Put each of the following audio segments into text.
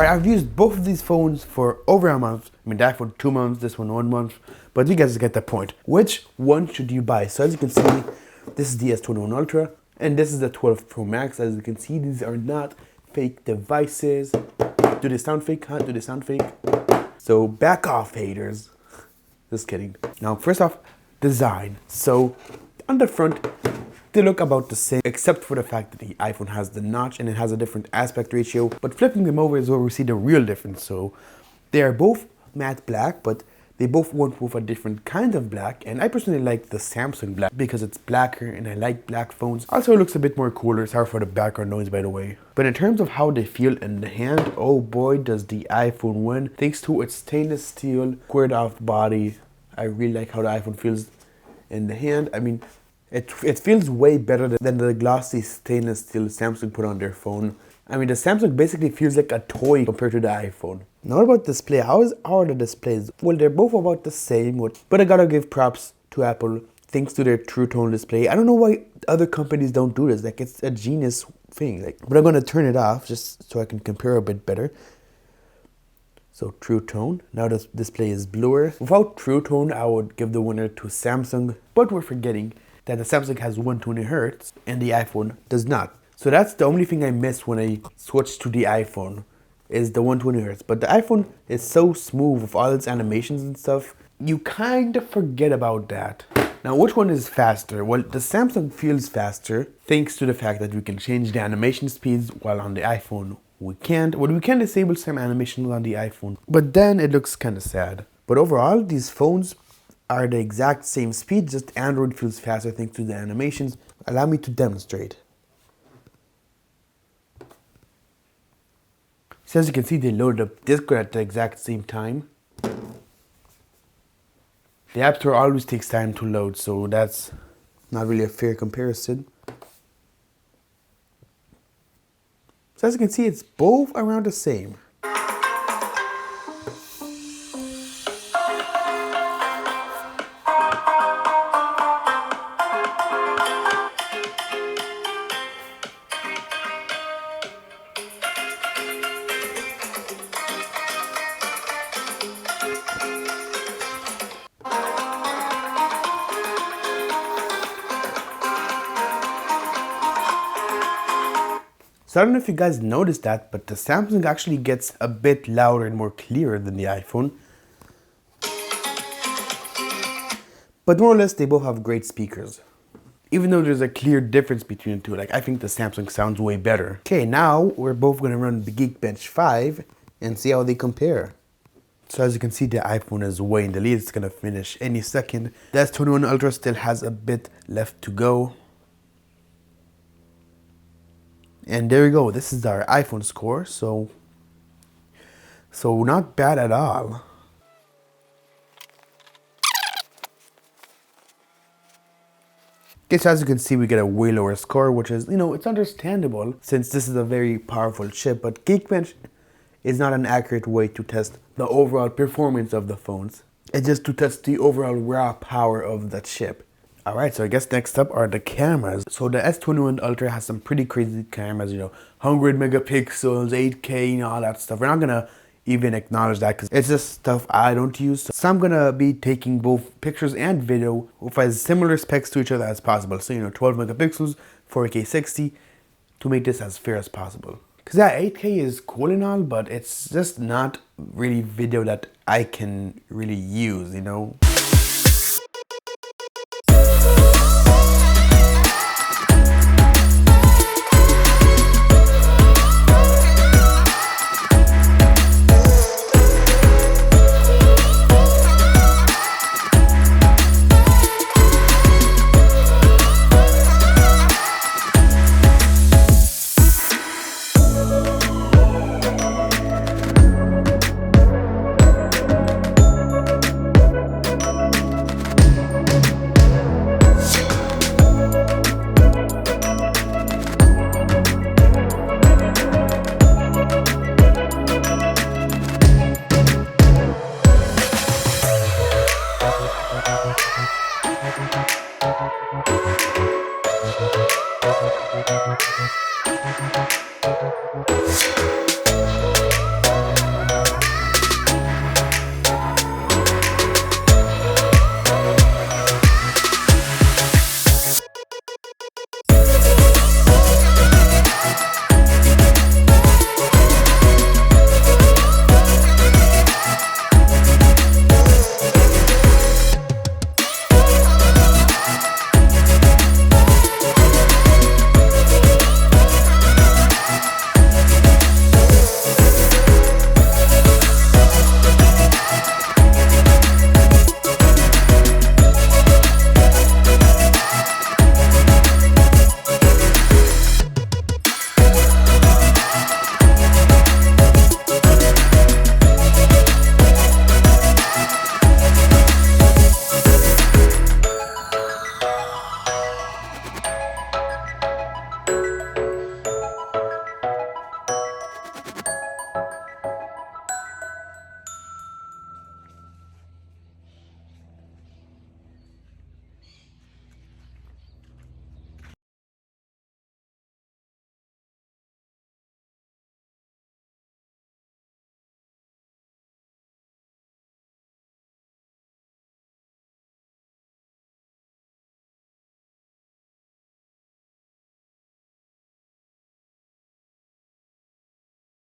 Alright, I've used both of these phones for over a month. I mean, that for 2 months, this one 1 month. But you guys get the point. Which one should you buy? So as you can see, this is the S21 Ultra. And this is the 12 Pro Max. As you can see, these are not fake devices. Do they sound fake? Huh? Do they sound fake? So back off, haters. Just kidding. Now, first off, design. So on the front, they look about the same, except for the fact that the iPhone has the notch and it has a different aspect ratio. But flipping them over is where we see the real difference. So they are both matte black, but they both went with a different kind of black. And I personally like the Samsung black because it's blacker and I like black phones. Also, it looks a bit more cooler. Sorry for the background noise, by the way. But in terms of how they feel in the hand, oh boy, does the iPhone win. Thanks to its stainless steel, squared off body. I really like how the iPhone feels in the hand. I mean, it feels way better than the glossy stainless steel Samsung put on their phone. I mean, the Samsung basically feels like a toy compared to the iPhone. Now, what about display? How are the displays? Well, they're both about the same, but I gotta give props to Apple thanks to their True Tone display. I don't know why other companies don't do this. Like, it's a genius thing. Like, but I'm gonna turn it off just so I can compare a bit better. So True Tone. Now the display is bluer. Without True Tone, I would give the winner to Samsung, but we're forgetting that the Samsung has 120 Hz and the iPhone does not. So that's the only thing I miss when I switch to the iPhone is the 120 Hz. But the iPhone is so smooth with all its animations and stuff, you kind of forget about that. Now, which one is faster? Well, the Samsung feels faster thanks to the fact that we can change the animation speeds, while on the iPhone we can't. Well, we can disable some animations on the iPhone, but then it looks kind of sad. But overall, these phones are the exact same speed, just Android feels faster thanks to the animations. Allow me to demonstrate. So as you can see, they loaded up Discord at the exact same time. The App Store always takes time to load, so that's not really a fair comparison. So as you can see, it's both around the same. So I don't know if you guys noticed that, but the Samsung actually gets a bit louder and more clear than the iPhone. But more or less, they both have great speakers. Even though there's a clear difference between the two, like I think the Samsung sounds way better. Okay, now we're both gonna run the Geekbench 5 and see how they compare. So as you can see, the iPhone is way in the lead. It's gonna finish any second. The S21 Ultra still has a bit left to go. And there we go, this is our iPhone score, so not bad at all. Okay, so as you can see, we get a way lower score, which is, it's understandable since this is a very powerful chip, but Geekbench is not an accurate way to test the overall performance of the phones. It's just to test the overall raw power of the chip. Alright, so I guess next up are the cameras. So the S21 Ultra has some pretty crazy cameras, 100 megapixels, 8K, all that stuff. We're not gonna even acknowledge that because it's just stuff I don't use. So I'm gonna be taking both pictures and video with as similar specs to each other as possible. So 12 megapixels, 4K 60 to make this as fair as possible. Because yeah, 8K is cool and all, but it's just not really video that I can really use,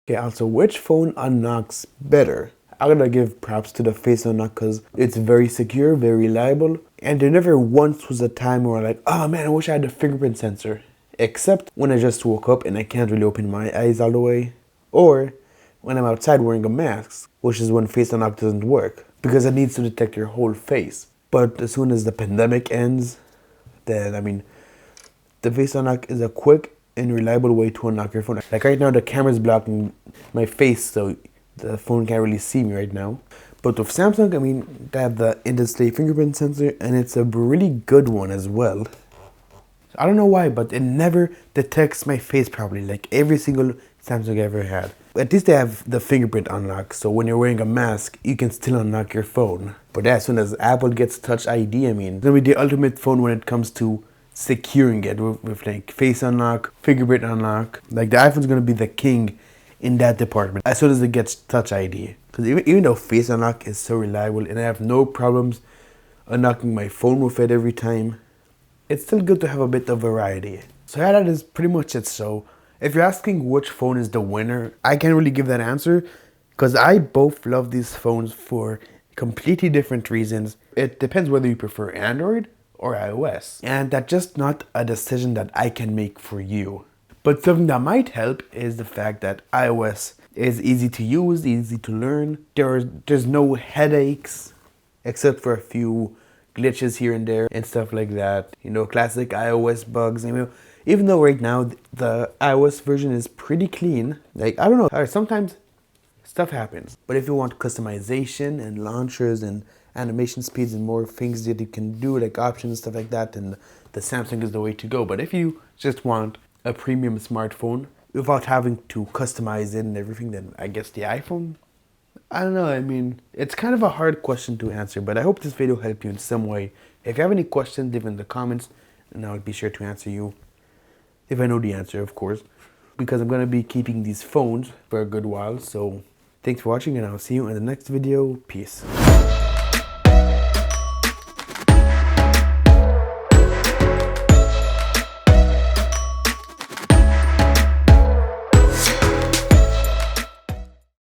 Okay, also, which phone unlocks better? I'm gonna give props to the face unlock because it's very secure, very reliable, and there never once was a time where I'm like, oh man, I wish I had a fingerprint sensor. Except when I just woke up and I can't really open my eyes all the way, or when I'm outside wearing a mask, which is when face unlock doesn't work because it needs to detect your whole face. But as soon as the pandemic ends, then I mean, the face unlock is a quick and reliable way to unlock your phone. Like right now, the camera's blocking my face, so the phone can't really see me right now. But with Samsung, I mean, they have the in-display fingerprint sensor, and it's a really good one as well. I don't know why, but it never detects my face properly, like every single Samsung I ever had. At least they have the fingerprint unlock, so when you're wearing a mask, you can still unlock your phone. But as soon as Apple gets Touch ID, I mean, it's gonna be the ultimate phone when it comes to securing it with like face unlock, fingerprint unlock. Like the iPhone's gonna be the king in that department as soon as it gets Touch ID. Because even though face unlock is so reliable and I have no problems unlocking my phone with it every time, it's still good to have a bit of variety. So yeah, that is pretty much it. So if you're asking which phone is the winner, I can't really give that answer because I both love these phones for completely different reasons. It depends whether you prefer Android or iOS, and that's just not a decision that I can make for you. But something that might help is the fact that iOS is easy to use, easy to learn. There's no headaches except for a few glitches here and there and stuff like that. You know, classic iOS bugs. You know, even though right now the iOS version is pretty clean, like I don't know, sometimes stuff happens. But if you want customization and launchers and animation speeds and more things that you can do, like options and stuff like that, then the Samsung is the way to go. But if you just want a premium smartphone without having to customize it and everything, then I guess the iPhone. I don't know, I mean, it's kind of a hard question to answer, but I hope this video helped you in some way. If you have any questions, leave in the comments, and I'll be sure to answer you. If I know the answer, of course. Because I'm going to be keeping these phones for a good while, so thanks for watching, and I'll see you in the next video. Peace.